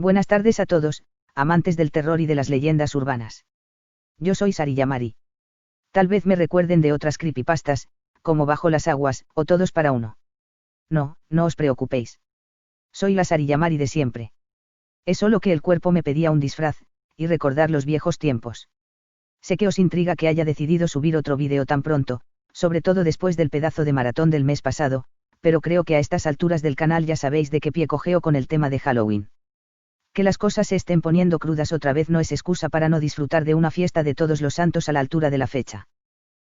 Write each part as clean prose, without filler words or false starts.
Buenas tardes a todos, amantes del terror y de las leyendas urbanas. Yo soy Sariyamari. Tal vez me recuerden de otras creepypastas, como Bajo las aguas, o Todos para uno. No, no os preocupéis. Soy la Sariyamari de siempre. Es solo que el cuerpo me pedía un disfraz, y recordar los viejos tiempos. Sé que os intriga que haya decidido subir otro vídeo tan pronto, sobre todo después del pedazo de maratón del mes pasado, pero creo que a estas alturas del canal ya sabéis de qué pie cojeo con el tema de Halloween. Que las cosas se estén poniendo crudas otra vez no es excusa para no disfrutar de una fiesta de Todos los Santos a la altura de la fecha.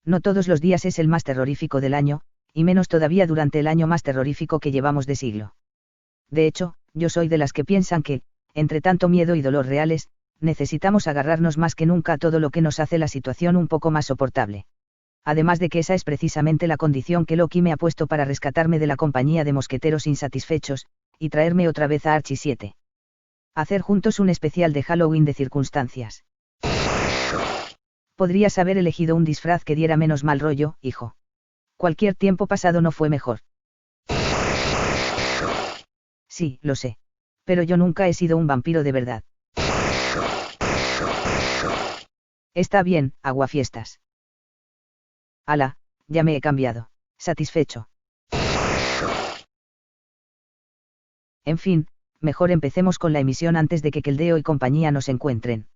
No todos los días es el más terrorífico del año, y menos todavía durante el año más terrorífico que llevamos de siglo. De hecho, yo soy de las que piensan que, entre tanto miedo y dolor reales, necesitamos agarrarnos más que nunca a todo lo que nos hace la situación un poco más soportable. Además de que esa es precisamente la condición que Loki me ha puesto para rescatarme de la compañía de mosqueteros insatisfechos, y traerme otra vez a Archie 7. Hacer juntos un especial de Halloween de circunstancias. Podrías haber elegido un disfraz que diera menos mal rollo, hijo. Cualquier tiempo pasado no fue mejor. Sí, lo sé. Pero yo nunca he sido un vampiro de verdad. Está bien, aguafiestas. Ala, ya me he cambiado. Satisfecho. En fin, mejor empecemos con la emisión antes de que Keldeo y compañía nos encuentren.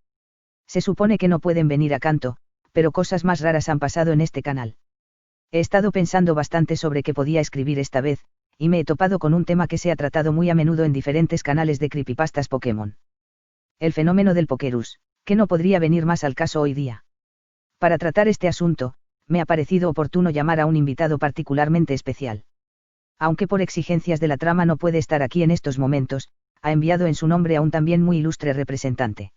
Se supone que no pueden venir a canto, pero cosas más raras han pasado en este canal. He estado pensando bastante sobre qué podía escribir esta vez, y me he topado con un tema que se ha tratado muy a menudo en diferentes canales de creepypastas Pokémon. El fenómeno del Pokerus, que no podría venir más al caso hoy día. Para tratar este asunto, me ha parecido oportuno llamar a un invitado particularmente especial. Aunque por exigencias de la trama no puede estar aquí en estos momentos, ha enviado en su nombre a un también muy ilustre representante.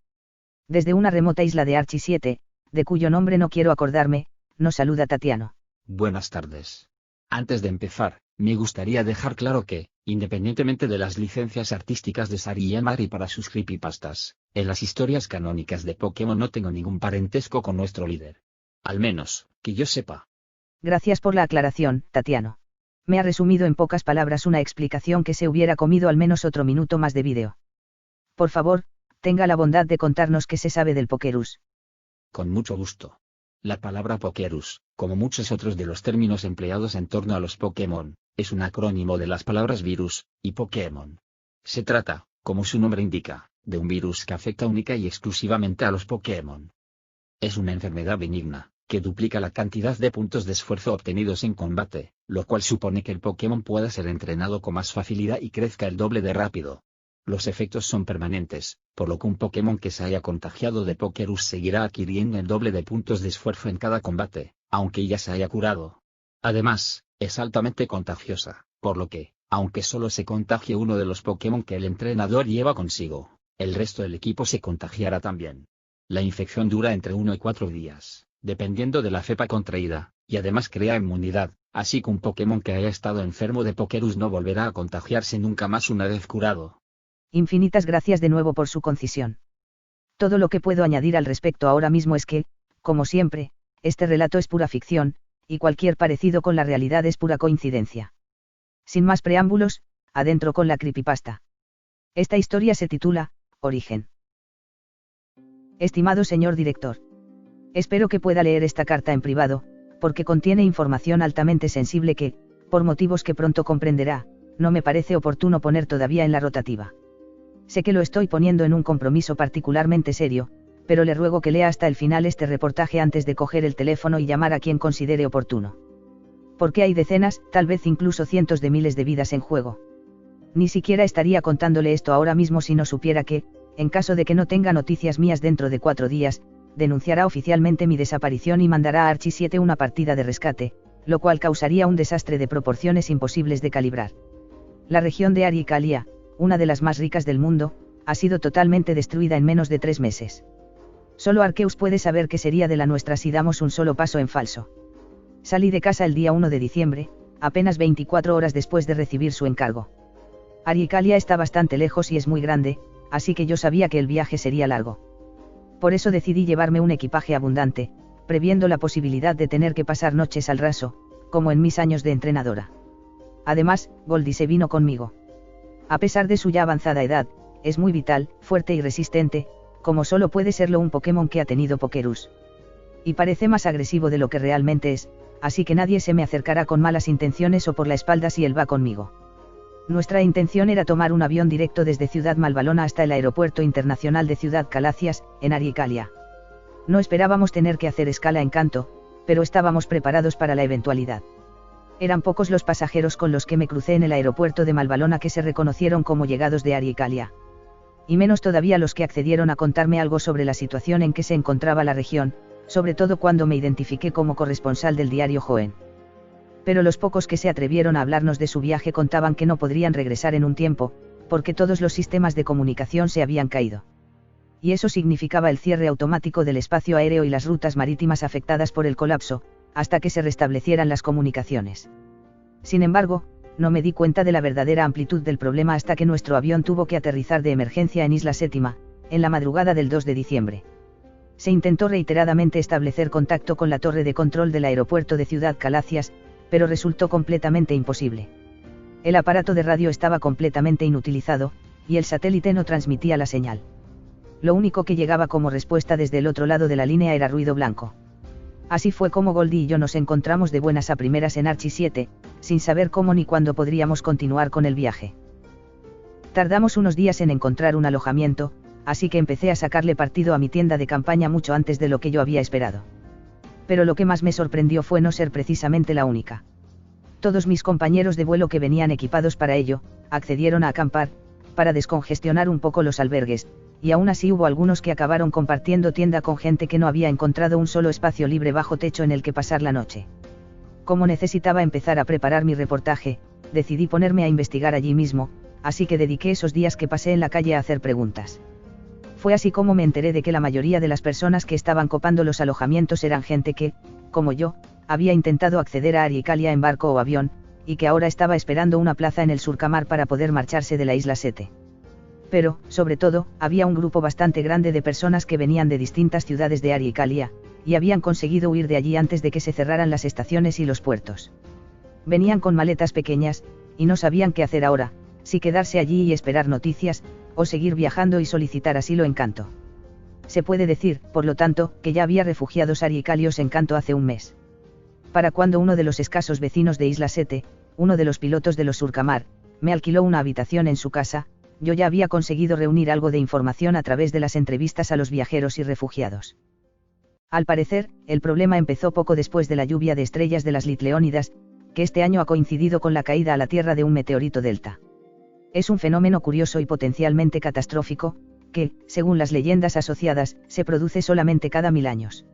Desde una remota isla de Archie 7, de cuyo nombre no quiero acordarme, nos saluda Tatiano. Buenas tardes. Antes de empezar, me gustaría dejar claro que, independientemente de las licencias artísticas de Sariyamari para sus creepypastas, en las historias canónicas de Pokémon no tengo ningún parentesco con nuestro líder. Al menos, que yo sepa. Gracias por la aclaración, Tatiano. Me ha resumido en pocas palabras una explicación que se hubiera comido al menos otro minuto más de vídeo. Por favor, tenga la bondad de contarnos qué se sabe del Pokerus. Con mucho gusto. La palabra Pokerus, como muchos otros de los términos empleados en torno a los Pokémon, es un acrónimo de las palabras virus y Pokémon. Se trata, como su nombre indica, de un virus que afecta única y exclusivamente a los Pokémon. Es una enfermedad benigna, que duplica la cantidad de puntos de esfuerzo obtenidos en combate, lo cual supone que el Pokémon pueda ser entrenado con más facilidad y crezca el doble de rápido. Los efectos son permanentes, por lo que un Pokémon que se haya contagiado de Pokerus seguirá adquiriendo el doble de puntos de esfuerzo en cada combate, aunque ya se haya curado. Además, es altamente contagiosa, por lo que, aunque solo se contagie uno de los Pokémon que el entrenador lleva consigo, el resto del equipo se contagiará también. La infección dura entre 1 y 4 días, dependiendo de la cepa contraída, y además crea inmunidad, así que un Pokémon que haya estado enfermo de Pokerus no volverá a contagiarse nunca más una vez curado. Infinitas gracias de nuevo por su concisión. Todo lo que puedo añadir al respecto ahora mismo es que, como siempre, este relato es pura ficción, y cualquier parecido con la realidad es pura coincidencia. Sin más preámbulos, adentro con la creepypasta. Esta historia se titula, Origen. Estimado señor director. Espero que pueda leer esta carta en privado, porque contiene información altamente sensible que, por motivos que pronto comprenderá, no me parece oportuno poner todavía en la rotativa. Sé que lo estoy poniendo en un compromiso particularmente serio, pero le ruego que lea hasta el final este reportaje antes de coger el teléfono y llamar a quien considere oportuno. Porque hay decenas, tal vez incluso cientos de miles de vidas en juego. Ni siquiera estaría contándole esto ahora mismo si no supiera que, en caso de que no tenga noticias mías dentro de 4 días, denunciará oficialmente mi desaparición y mandará a Archie 7 una partida de rescate, lo cual causaría un desastre de proporciones imposibles de calibrar. La región de Arikalia, una de las más ricas del mundo, ha sido totalmente destruida en menos de 3 meses. Solo Arceus puede saber qué sería de la nuestra si damos un solo paso en falso. Salí de casa el día 1 de diciembre, apenas 24 horas después de recibir su encargo. Arikalia está bastante lejos y es muy grande, así que yo sabía que el viaje sería largo. Por eso decidí llevarme un equipaje abundante, previendo la posibilidad de tener que pasar noches al raso, como en mis años de entrenadora. Además, Goldie se vino conmigo. A pesar de su ya avanzada edad, es muy vital, fuerte y resistente, como solo puede serlo un Pokémon que ha tenido Pokerus. Y parece más agresivo de lo que realmente es, así que nadie se me acercará con malas intenciones o por la espalda si él va conmigo. Nuestra intención era tomar un avión directo desde Ciudad Malvalona hasta el Aeropuerto Internacional de Ciudad Calacias, en Aricalia. No esperábamos tener que hacer escala en Kanto, pero estábamos preparados para la eventualidad. Eran pocos los pasajeros con los que me crucé en el aeropuerto de Malvalona que se reconocieron como llegados de Aricalia. Y menos todavía los que accedieron a contarme algo sobre la situación en que se encontraba la región, sobre todo cuando me identifiqué como corresponsal del diario Joen. Pero los pocos que se atrevieron a hablarnos de su viaje contaban que no podrían regresar en un tiempo, porque todos los sistemas de comunicación se habían caído. Y eso significaba el cierre automático del espacio aéreo y las rutas marítimas afectadas por el colapso, hasta que se restablecieran las comunicaciones. Sin embargo, no me di cuenta de la verdadera amplitud del problema hasta que nuestro avión tuvo que aterrizar de emergencia en Isla Séptima, en la madrugada del 2 de diciembre. Se intentó reiteradamente establecer contacto con la torre de control del aeropuerto de Ciudad Calacias, pero resultó completamente imposible. El aparato de radio estaba completamente inutilizado, y el satélite no transmitía la señal. Lo único que llegaba como respuesta desde el otro lado de la línea era ruido blanco. Así fue como Goldie y yo nos encontramos de buenas a primeras en Archie 7, sin saber cómo ni cuándo podríamos continuar con el viaje. Tardamos unos días en encontrar un alojamiento, así que empecé a sacarle partido a mi tienda de campaña mucho antes de lo que yo había esperado. Pero lo que más me sorprendió fue no ser precisamente la única. Todos mis compañeros de vuelo que venían equipados para ello, accedieron a acampar, para descongestionar un poco los albergues, y aún así hubo algunos que acabaron compartiendo tienda con gente que no había encontrado un solo espacio libre bajo techo en el que pasar la noche. Como necesitaba empezar a preparar mi reportaje, decidí ponerme a investigar allí mismo, así que dediqué esos días que pasé en la calle a hacer preguntas. Fue así como me enteré de que la mayoría de las personas que estaban copando los alojamientos eran gente que, como yo, había intentado acceder a Aricalia en barco o avión, y que ahora estaba esperando una plaza en el Surcamar para poder marcharse de la isla Sete. Pero, sobre todo, había un grupo bastante grande de personas que venían de distintas ciudades de Aricalia, y habían conseguido huir de allí antes de que se cerraran las estaciones y los puertos. Venían con maletas pequeñas, y no sabían qué hacer ahora, si quedarse allí y esperar noticias, o seguir viajando y solicitar asilo en Kanto. Se puede decir, por lo tanto, que ya había refugiados aricalios en Kanto hace un mes. Para cuando uno de los escasos vecinos de Isla Sete, uno de los pilotos de los Surcamar, me alquiló una habitación en su casa, yo ya había conseguido reunir algo de información a través de las entrevistas a los viajeros y refugiados. Al parecer, el problema empezó poco después de la lluvia de estrellas de las Litleónidas, que este año ha coincidido con la caída a la Tierra de un meteorito delta. Es un fenómeno curioso y potencialmente catastrófico, que, según las leyendas asociadas, se produce solamente cada 1000 años.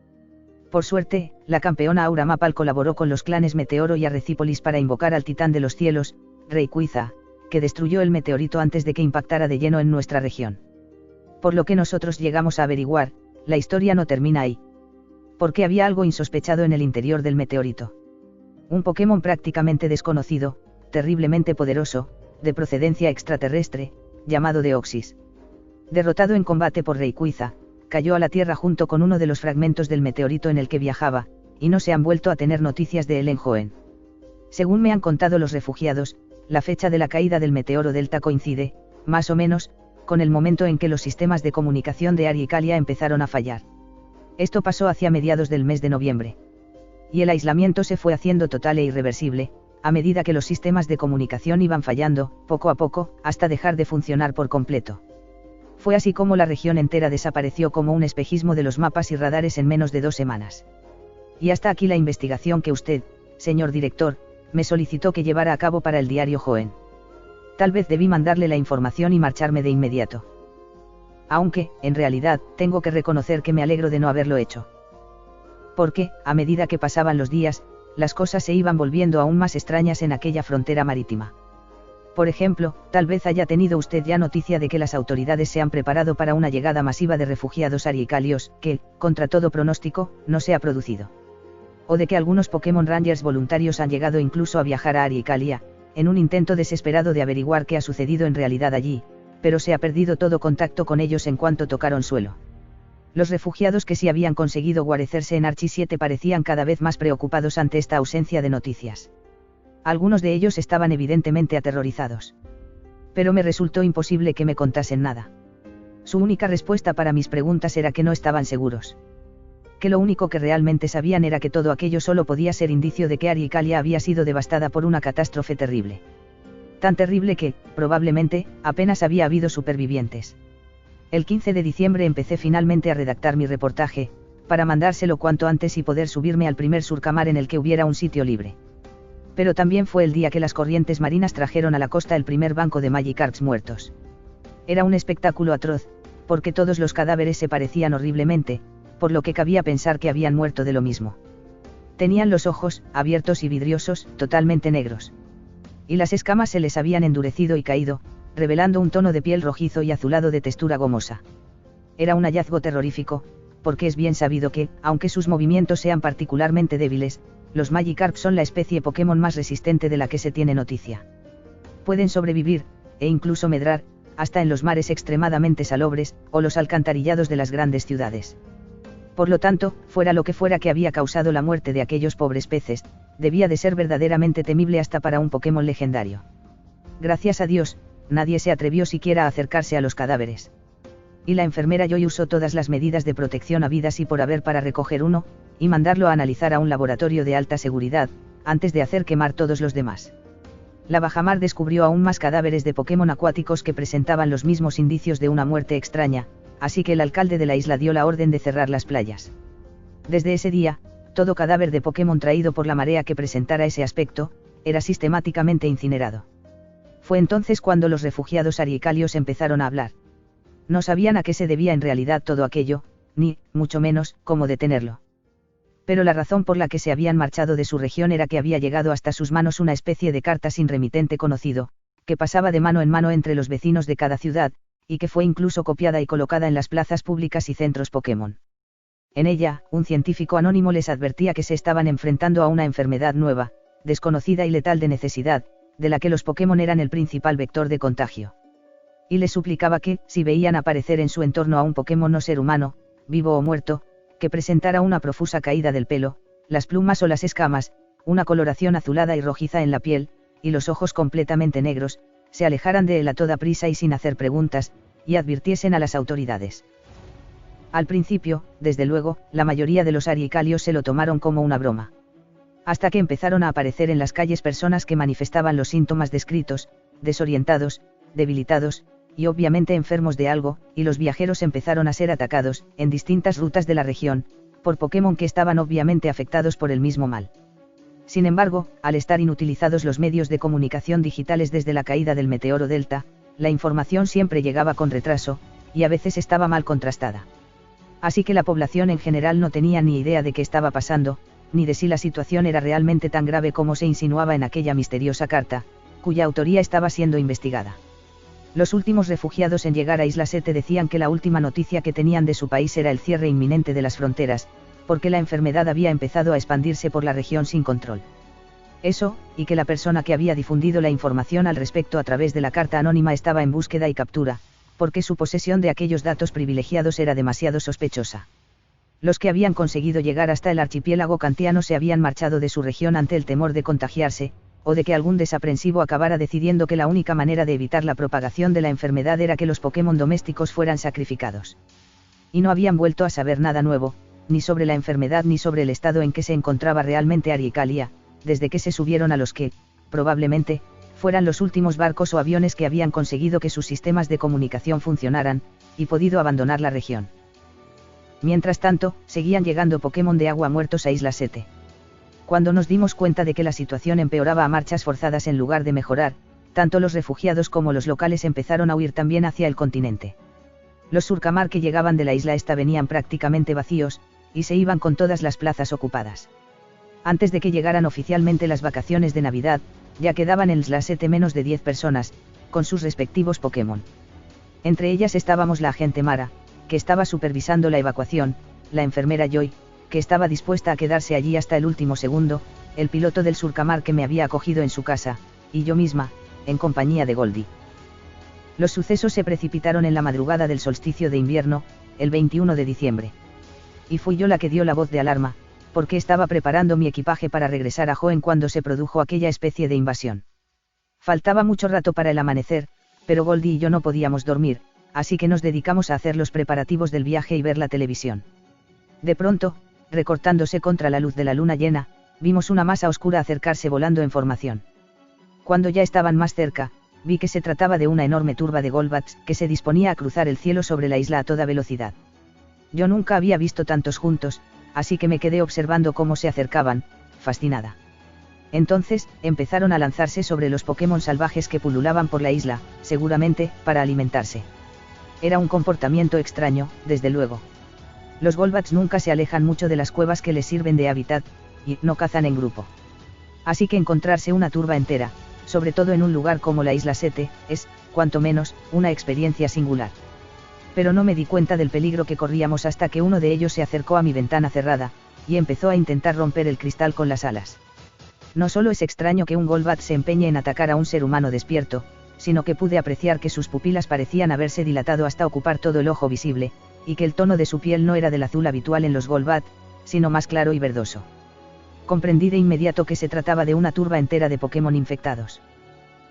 Por suerte, la campeona Aura Mapal colaboró con los clanes Meteoro y Arrecípolis para invocar al titán de los cielos, Rayquaza, que destruyó el meteorito antes de que impactara de lleno en nuestra región. Por lo que nosotros llegamos a averiguar, la historia no termina ahí. Porque había algo insospechado en el interior del meteorito. Un Pokémon prácticamente desconocido, terriblemente poderoso, de procedencia extraterrestre, llamado Deoxys. Derrotado en combate por Rayquaza, cayó a la Tierra junto con uno de los fragmentos del meteorito en el que viajaba, y no se han vuelto a tener noticias de él en Joen. Según me han contado los refugiados, la fecha de la caída del meteoro delta coincide, más o menos, con el momento en que los sistemas de comunicación de Aricalia empezaron a fallar. Esto pasó hacia mediados del mes de noviembre. Y el aislamiento se fue haciendo total e irreversible, a medida que los sistemas de comunicación iban fallando, poco a poco, hasta dejar de funcionar por completo. Fue así como la región entera desapareció como un espejismo de los mapas y radares en menos de 2 semanas. Y hasta aquí la investigación que usted, señor director, me solicitó que llevara a cabo para el diario Joen. Tal vez debí mandarle la información y marcharme de inmediato. Aunque, en realidad, tengo que reconocer que me alegro de no haberlo hecho. Porque, a medida que pasaban los días, las cosas se iban volviendo aún más extrañas en aquella frontera marítima. Por ejemplo, tal vez haya tenido usted ya noticia de que las autoridades se han preparado para una llegada masiva de refugiados aricalios, que, contra todo pronóstico, no se ha producido. O de que algunos Pokémon Rangers voluntarios han llegado incluso a viajar a Aricalia, en un intento desesperado de averiguar qué ha sucedido en realidad allí, pero se ha perdido todo contacto con ellos en cuanto tocaron suelo. Los refugiados que sí habían conseguido guarecerse en Archie 7 parecían cada vez más preocupados ante esta ausencia de noticias. Algunos de ellos estaban evidentemente aterrorizados. Pero me resultó imposible que me contasen nada. Su única respuesta para mis preguntas era que no estaban seguros. Que lo único que realmente sabían era que todo aquello solo podía ser indicio de que Arikalia había sido devastada por una catástrofe terrible. Tan terrible que, probablemente, apenas había habido supervivientes. El 15 de diciembre empecé finalmente a redactar mi reportaje, para mandárselo cuanto antes y poder subirme al primer surcamar en el que hubiera un sitio libre. Pero también fue el día que las corrientes marinas trajeron a la costa el primer banco de Magikarps muertos. Era un espectáculo atroz, porque todos los cadáveres se parecían horriblemente, por lo que cabía pensar que habían muerto de lo mismo. Tenían los ojos, abiertos y vidriosos, totalmente negros. Y las escamas se les habían endurecido y caído, revelando un tono de piel rojizo y azulado de textura gomosa. Era un hallazgo terrorífico, porque es bien sabido que, aunque sus movimientos sean particularmente débiles, los Magikarps son la especie Pokémon más resistente de la que se tiene noticia. Pueden sobrevivir, e incluso medrar, hasta en los mares extremadamente salobres, o los alcantarillados de las grandes ciudades. Por lo tanto, fuera lo que fuera que había causado la muerte de aquellos pobres peces, debía de ser verdaderamente temible hasta para un Pokémon legendario. Gracias a Dios, nadie se atrevió siquiera a acercarse a los cadáveres. Y la enfermera Joy usó todas las medidas de protección habidas y por haber para recoger uno, y mandarlo a analizar a un laboratorio de alta seguridad, antes de hacer quemar todos los demás. La bajamar descubrió aún más cadáveres de Pokémon acuáticos que presentaban los mismos indicios de una muerte extraña, así que el alcalde de la isla dio la orden de cerrar las playas. Desde ese día, todo cadáver de Pokémon traído por la marea que presentara ese aspecto, era sistemáticamente incinerado. Fue entonces cuando los refugiados arikalios empezaron a hablar. No sabían a qué se debía en realidad todo aquello, ni, mucho menos, cómo detenerlo. Pero la razón por la que se habían marchado de su región era que había llegado hasta sus manos una especie de carta sin remitente conocido, que pasaba de mano en mano entre los vecinos de cada ciudad, y que fue incluso copiada y colocada en las plazas públicas y centros Pokémon. En ella, un científico anónimo les advertía que se estaban enfrentando a una enfermedad nueva, desconocida y letal de necesidad, de la que los Pokémon eran el principal vector de contagio. Y les suplicaba que, si veían aparecer en su entorno a un Pokémon no ser humano, vivo o muerto, que presentara una profusa caída del pelo, las plumas o las escamas, una coloración azulada y rojiza en la piel, y los ojos completamente negros, se alejaran de él a toda prisa y sin hacer preguntas, y advirtiesen a las autoridades. Al principio, desde luego, la mayoría de los arikalios se lo tomaron como una broma. Hasta que empezaron a aparecer en las calles personas que manifestaban los síntomas descritos, desorientados, debilitados, y obviamente enfermos de algo, y los viajeros empezaron a ser atacados, en distintas rutas de la región, por Pokémon que estaban obviamente afectados por el mismo mal. Sin embargo, al estar inutilizados los medios de comunicación digitales desde la caída del meteoro Delta, la información siempre llegaba con retraso, y a veces estaba mal contrastada. Así que la población en general no tenía ni idea de qué estaba pasando, ni de si la situación era realmente tan grave como se insinuaba en aquella misteriosa carta, cuya autoría estaba siendo investigada. Los últimos refugiados en llegar a Isla 7 decían que la última noticia que tenían de su país era el cierre inminente de las fronteras, porque la enfermedad había empezado a expandirse por la región sin control. Eso, y que la persona que había difundido la información al respecto a través de la carta anónima estaba en búsqueda y captura, porque su posesión de aquellos datos privilegiados era demasiado sospechosa. Los que habían conseguido llegar hasta el archipiélago kantiano se habían marchado de su región ante el temor de contagiarse, o de que algún desaprensivo acabara decidiendo que la única manera de evitar la propagación de la enfermedad era que los Pokémon domésticos fueran sacrificados. Y no habían vuelto a saber nada nuevo, ni sobre la enfermedad ni sobre el estado en que se encontraba realmente Arikalia, desde que se subieron a los que, probablemente, fueran los últimos barcos o aviones que habían conseguido que sus sistemas de comunicación funcionaran, y podido abandonar la región. Mientras tanto, seguían llegando Pokémon de agua muertos a Isla 7. Cuando nos dimos cuenta de que la situación empeoraba a marchas forzadas en lugar de mejorar, tanto los refugiados como los locales empezaron a huir también hacia el continente. Los surcamar que llegaban de la isla esta venían prácticamente vacíos, y se iban con todas las plazas ocupadas. Antes de que llegaran oficialmente las vacaciones de Navidad, ya quedaban en Isla 7 menos de 10 personas, con sus respectivos Pokémon. Entre ellas estábamos la agente Mara, que estaba supervisando la evacuación, la enfermera Joy, que estaba dispuesta a quedarse allí hasta el último segundo, el piloto del surcamar que me había acogido en su casa, y yo misma, en compañía de Goldie. Los sucesos se precipitaron en la madrugada del solsticio de invierno, el 21 de diciembre. Y fui yo la que dio la voz de alarma, porque estaba preparando mi equipaje para regresar a Hoenn cuando se produjo aquella especie de invasión. Faltaba mucho rato para el amanecer, pero Goldie y yo no podíamos dormir, así que nos dedicamos a hacer los preparativos del viaje y ver la televisión. De pronto, recortándose contra la luz de la luna llena, vimos una masa oscura acercarse volando en formación. Cuando ya estaban más cerca, vi que se trataba de una enorme turba de Golbats que se disponía a cruzar el cielo sobre la isla a toda velocidad. Yo nunca había visto tantos juntos, así que me quedé observando cómo se acercaban, fascinada. Entonces, empezaron a lanzarse sobre los Pokémon salvajes que pululaban por la isla, seguramente, para alimentarse. Era un comportamiento extraño, desde luego. Los Golbats nunca se alejan mucho de las cuevas que les sirven de hábitat, y no cazan en grupo. Así que encontrarse una turba entera, sobre todo en un lugar como la isla Sete, es, cuanto menos, una experiencia singular. Pero no me di cuenta del peligro que corríamos hasta que uno de ellos se acercó a mi ventana cerrada, y empezó a intentar romper el cristal con las alas. No solo es extraño que un Golbat se empeñe en atacar a un ser humano despierto, sino que pude apreciar que sus pupilas parecían haberse dilatado hasta ocupar todo el ojo visible, y que el tono de su piel no era del azul habitual en los Golbat, sino más claro y verdoso. Comprendí de inmediato que se trataba de una turba entera de Pokémon infectados.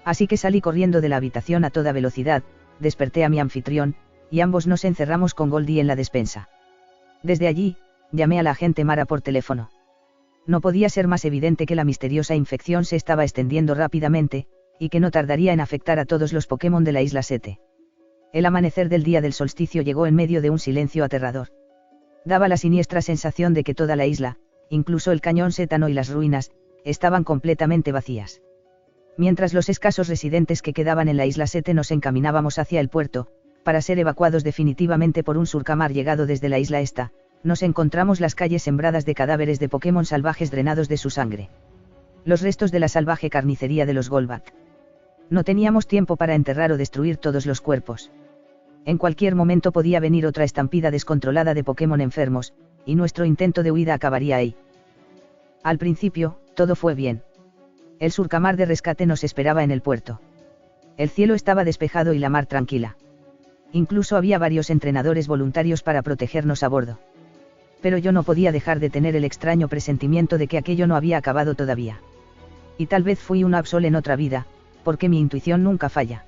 Así que salí corriendo de la habitación a toda velocidad, desperté a mi anfitrión, y ambos nos encerramos con Goldie en la despensa. Desde allí, llamé a la agente Mara por teléfono. No podía ser más evidente que la misteriosa infección se estaba extendiendo rápidamente, y que no tardaría en afectar a todos los Pokémon de la isla Sete. El amanecer del día del solsticio llegó en medio de un silencio aterrador. Daba la siniestra sensación de que toda la isla, incluso el cañón Sétano y las ruinas, estaban completamente vacías. Mientras los escasos residentes que quedaban en la isla Sete nos encaminábamos hacia el puerto, para ser evacuados definitivamente por un surcamar llegado desde la isla esta, nos encontramos las calles sembradas de cadáveres de Pokémon salvajes drenados de su sangre. Los restos de la salvaje carnicería de los Golbat. No teníamos tiempo para enterrar o destruir todos los cuerpos. En cualquier momento podía venir otra estampida descontrolada de Pokémon enfermos, y nuestro intento de huida acabaría ahí. Al principio, todo fue bien. El surcamar de rescate nos esperaba en el puerto. El cielo estaba despejado y la mar tranquila. Incluso había varios entrenadores voluntarios para protegernos a bordo. Pero yo no podía dejar de tener el extraño presentimiento de que aquello no había acabado todavía. Y tal vez fui un Absol en otra vida, porque mi intuición nunca falla.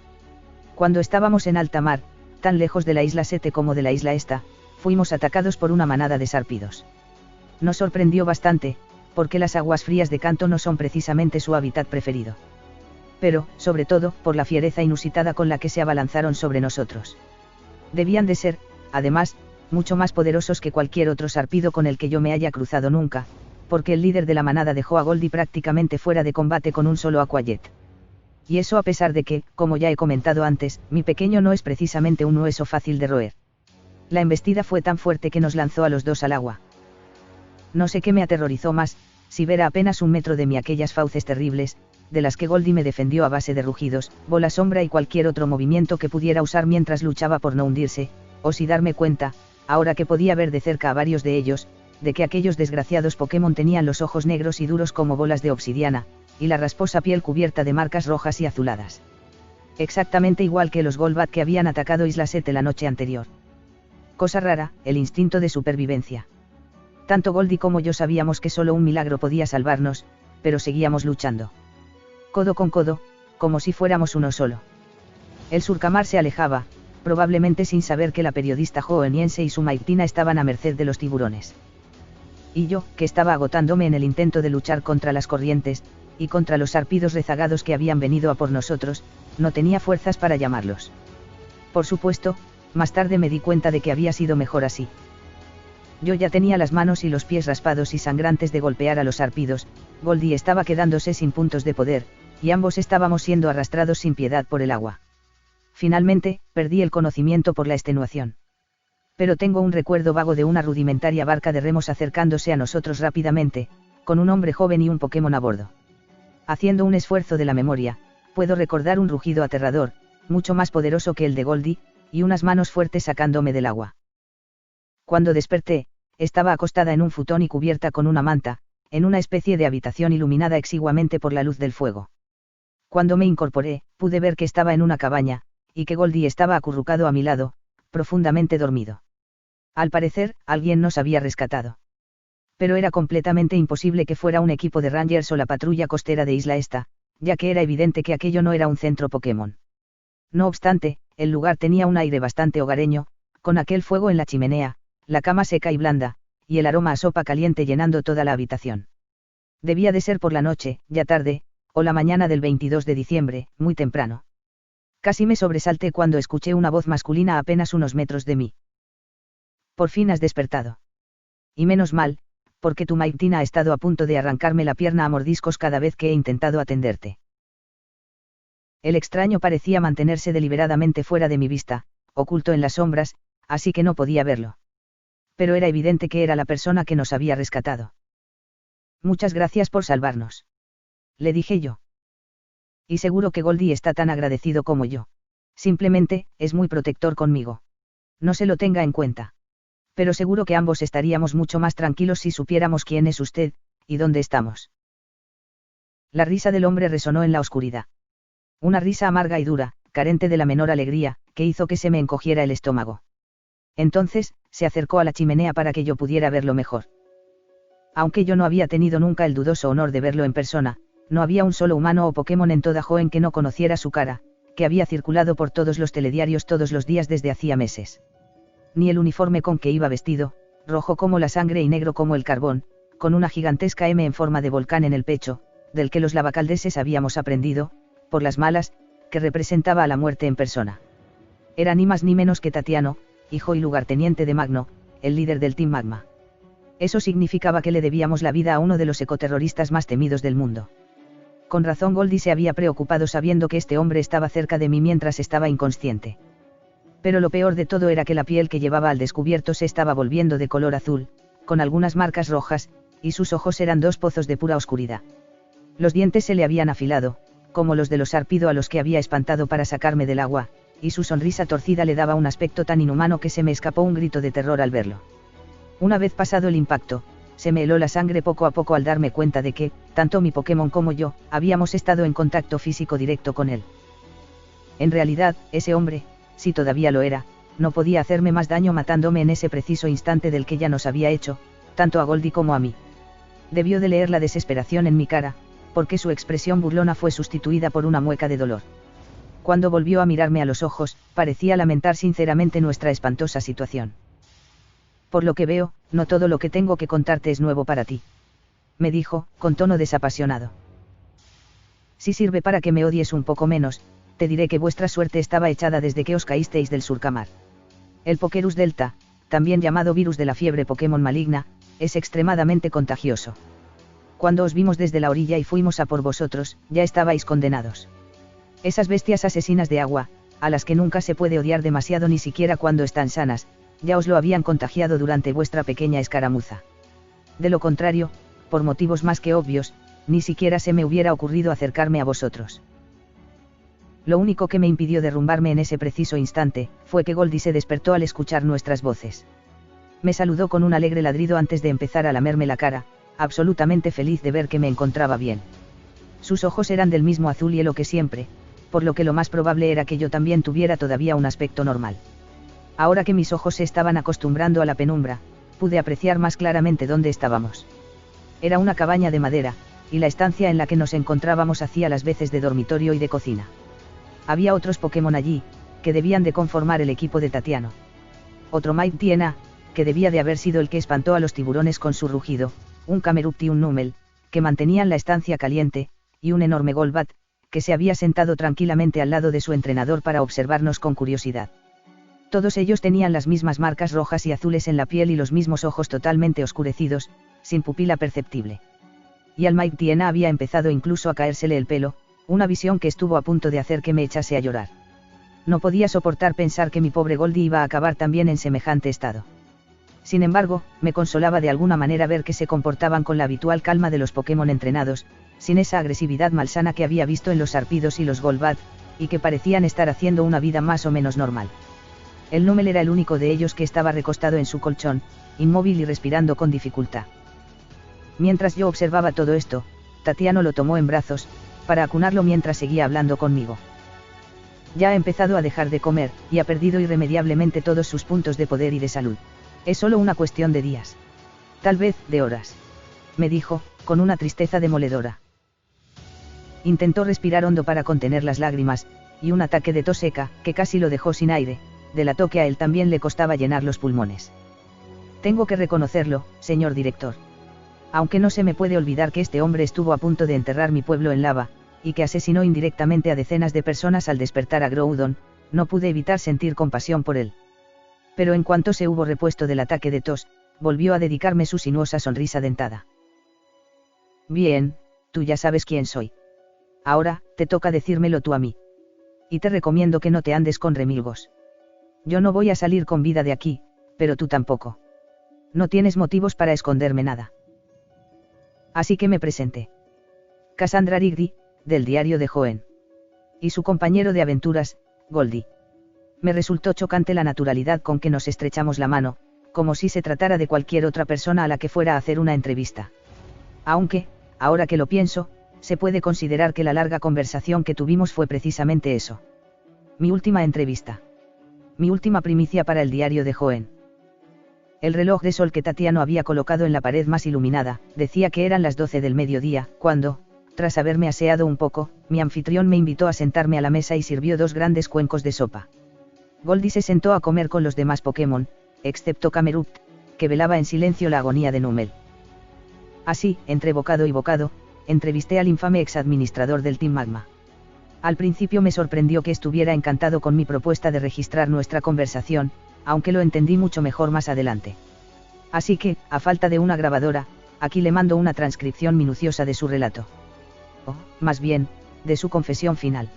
Cuando estábamos en alta mar, tan lejos de la isla Sete como de la isla esta, fuimos atacados por una manada de sárpidos. Nos sorprendió bastante, porque las aguas frías de Kanto no son precisamente su hábitat preferido. Pero, sobre todo, por la fiereza inusitada con la que se abalanzaron sobre nosotros. Debían de ser, además, mucho más poderosos que cualquier otro sarpido con el que yo me haya cruzado nunca, porque el líder de la manada dejó a Goldie prácticamente fuera de combate con un solo Aquajet. Y eso a pesar de que, como ya he comentado antes, mi pequeño no es precisamente un hueso fácil de roer. La embestida fue tan fuerte que nos lanzó a los dos al agua. No sé qué me aterrorizó más, si ver a apenas un metro de mí aquellas fauces terribles, de las que Goldie me defendió a base de rugidos, bola sombra y cualquier otro movimiento que pudiera usar mientras luchaba por no hundirse, o si darme cuenta, ahora que podía ver de cerca a varios de ellos, de que aquellos desgraciados Pokémon tenían los ojos negros y duros como bolas de obsidiana, y la rasposa piel cubierta de marcas rojas y azuladas. Exactamente igual que los Golbat que habían atacado Isla Sete la noche anterior. Cosa rara, el instinto de supervivencia. Tanto Goldie como yo sabíamos que solo un milagro podía salvarnos, pero seguíamos luchando. Codo con codo, como si fuéramos uno solo. El surcamar se alejaba, probablemente sin saber que la periodista jooniense y su Maitina estaban a merced de los tiburones. Y yo, que estaba agotándome en el intento de luchar contra las corrientes, y contra los sarpidos rezagados que habían venido a por nosotros, no tenía fuerzas para llamarlos. Por supuesto, más tarde me di cuenta de que había sido mejor así. Yo ya tenía las manos y los pies raspados y sangrantes de golpear a los sarpidos, Goldie estaba quedándose sin puntos de poder, y ambos estábamos siendo arrastrados sin piedad por el agua. Finalmente, perdí el conocimiento por la extenuación. Pero tengo un recuerdo vago de una rudimentaria barca de remos acercándose a nosotros rápidamente, con un hombre joven y un Pokémon a bordo. Haciendo un esfuerzo de la memoria, puedo recordar un rugido aterrador, mucho más poderoso que el de Goldie, y unas manos fuertes sacándome del agua. Cuando desperté, estaba acostada en un futón y cubierta con una manta, en una especie de habitación iluminada exiguamente por la luz del fuego. Cuando me incorporé, pude ver que estaba en una cabaña, y que Goldie estaba acurrucado a mi lado, profundamente dormido. Al parecer, alguien nos había rescatado. Pero era completamente imposible que fuera un equipo de Rangers o la patrulla costera de Isla esta, ya que era evidente que aquello no era un centro Pokémon. No obstante, el lugar tenía un aire bastante hogareño, con aquel fuego en la chimenea, la cama seca y blanda, y el aroma a sopa caliente llenando toda la habitación. Debía de ser por la noche, ya tarde, o la mañana del 22 de diciembre, muy temprano. Casi me sobresalté cuando escuché una voz masculina a apenas unos metros de mí. Por fin has despertado. Y menos mal, porque tu Maitina ha estado a punto de arrancarme la pierna a mordiscos cada vez que he intentado atenderte. El extraño parecía mantenerse deliberadamente fuera de mi vista, oculto en las sombras, así que no podía verlo. Pero era evidente que era la persona que nos había rescatado. Muchas gracias por salvarnos. Le dije yo. Y seguro que Goldie está tan agradecido como yo. Simplemente, es muy protector conmigo. No se lo tenga en cuenta. Pero seguro que ambos estaríamos mucho más tranquilos si supiéramos quién es usted, y dónde estamos. La risa del hombre resonó en la oscuridad. Una risa amarga y dura, carente de la menor alegría, que hizo que se me encogiera el estómago. Entonces, se acercó a la chimenea para que yo pudiera verlo mejor. Aunque yo no había tenido nunca el dudoso honor de verlo en persona, no había un solo humano o Pokémon en toda Hoenn que no conociera su cara, que había circulado por todos los telediarios todos los días desde hacía meses. Ni el uniforme con que iba vestido, rojo como la sangre y negro como el carbón, con una gigantesca M en forma de volcán en el pecho, del que los lavacaldeses habíamos aprendido, por las malas, que representaba a la muerte en persona. Era ni más ni menos que Tatiano, hijo y lugarteniente de Magno, el líder del Team Magma. Eso significaba que le debíamos la vida a uno de los ecoterroristas más temidos del mundo. Con razón Goldie se había preocupado sabiendo que este hombre estaba cerca de mí mientras estaba inconsciente. Pero lo peor de todo era que la piel que llevaba al descubierto se estaba volviendo de color azul, con algunas marcas rojas, y sus ojos eran dos pozos de pura oscuridad. Los dientes se le habían afilado, como los de los Sarpido a los que había espantado para sacarme del agua, y su sonrisa torcida le daba un aspecto tan inhumano que se me escapó un grito de terror al verlo. Una vez pasado el impacto, se me heló la sangre poco a poco al darme cuenta de que, tanto mi Pokémon como yo, habíamos estado en contacto físico directo con él. En realidad, ese hombre, si todavía lo era, no podía hacerme más daño matándome en ese preciso instante del que ya nos había hecho, tanto a Goldie como a mí. Debió de leer la desesperación en mi cara, porque su expresión burlona fue sustituida por una mueca de dolor. Cuando volvió a mirarme a los ojos, parecía lamentar sinceramente nuestra espantosa situación. Por lo que veo, no todo lo que tengo que contarte es nuevo para ti. Me dijo, con tono desapasionado. Si sirve para que me odies un poco menos, te diré que vuestra suerte estaba echada desde que os caísteis del Surcamar. El Pokerus Delta, también llamado virus de la fiebre Pokémon maligna, es extremadamente contagioso. Cuando os vimos desde la orilla y fuimos a por vosotros, ya estabais condenados. Esas bestias asesinas de agua, a las que nunca se puede odiar demasiado ni siquiera cuando están sanas, ya os lo habían contagiado durante vuestra pequeña escaramuza. De lo contrario, por motivos más que obvios, ni siquiera se me hubiera ocurrido acercarme a vosotros. Lo único que me impidió derrumbarme en ese preciso instante, fue que Goldie se despertó al escuchar nuestras voces. Me saludó con un alegre ladrido antes de empezar a lamerme la cara, absolutamente feliz de ver que me encontraba bien. Sus ojos eran del mismo azul hielo que siempre, por lo que lo más probable era que yo también tuviera todavía un aspecto normal. Ahora que mis ojos se estaban acostumbrando a la penumbra, pude apreciar más claramente dónde estábamos. Era una cabaña de madera, y la estancia en la que nos encontrábamos hacía las veces de dormitorio y de cocina. Había otros Pokémon allí, que debían de conformar el equipo de Tatiano. Otro Maitiena, que debía de haber sido el que espantó a los tiburones con su rugido, un Camerupt y un Numel, que mantenían la estancia caliente, y un enorme Golbat, que se había sentado tranquilamente al lado de su entrenador para observarnos con curiosidad. Todos ellos tenían las mismas marcas rojas y azules en la piel y los mismos ojos totalmente oscurecidos, sin pupila perceptible. Y al Maitiena había empezado incluso a caérsele el pelo, una visión que estuvo a punto de hacer que me echase a llorar. No podía soportar pensar que mi pobre Goldie iba a acabar también en semejante estado. Sin embargo, me consolaba de alguna manera ver que se comportaban con la habitual calma de los Pokémon entrenados, sin esa agresividad malsana que había visto en los Sarpidos y los Golbat, y que parecían estar haciendo una vida más o menos normal. El Numel era el único de ellos que estaba recostado en su colchón, inmóvil y respirando con dificultad. Mientras yo observaba todo esto, Tatiano lo tomó en brazos, para acunarlo mientras seguía hablando conmigo. Ya ha empezado a dejar de comer, y ha perdido irremediablemente todos sus puntos de poder y de salud. Es solo una cuestión de días. Tal vez, de horas. Me dijo, con una tristeza demoledora. Intentó respirar hondo para contener las lágrimas, y un ataque de tos seca, que casi lo dejó sin aire, delató que a él también le costaba llenar los pulmones. Tengo que reconocerlo, señor director. Aunque no se me puede olvidar que este hombre estuvo a punto de enterrar mi pueblo en lava, y que asesinó indirectamente a decenas de personas al despertar a Groudon, no pude evitar sentir compasión por él. Pero en cuanto se hubo repuesto del ataque de tos, volvió a dedicarme su sinuosa sonrisa dentada. Bien, tú ya sabes quién soy. Ahora, te toca decírmelo tú a mí. Y te recomiendo que no te andes con remilgos. Yo no voy a salir con vida de aquí, pero tú tampoco. No tienes motivos para esconderme nada. Así que me presenté. Cassandra Rigby, del diario de Joen. Y su compañero de aventuras, Goldie. Me resultó chocante la naturalidad con que nos estrechamos la mano, como si se tratara de cualquier otra persona a la que fuera a hacer una entrevista. Aunque, ahora que lo pienso, se puede considerar que la larga conversación que tuvimos fue precisamente eso. Mi última entrevista. Mi última primicia para el diario de Joen. El reloj de sol que Tatiano había colocado en la pared más iluminada, decía que eran las 12 del mediodía, cuando, tras haberme aseado un poco, mi anfitrión me invitó a sentarme a la mesa y sirvió 2 grandes cuencos de sopa. Goldie se sentó a comer con los demás Pokémon, excepto Camerupt, que velaba en silencio la agonía de Numel. Así, entre bocado y bocado, entrevisté al infame exadministrador del Team Magma. Al principio me sorprendió que estuviera encantado con mi propuesta de registrar nuestra conversación, aunque lo entendí mucho mejor más adelante. Así que, a falta de una grabadora, aquí le mando una transcripción minuciosa de su relato. O, más bien, de su confesión final.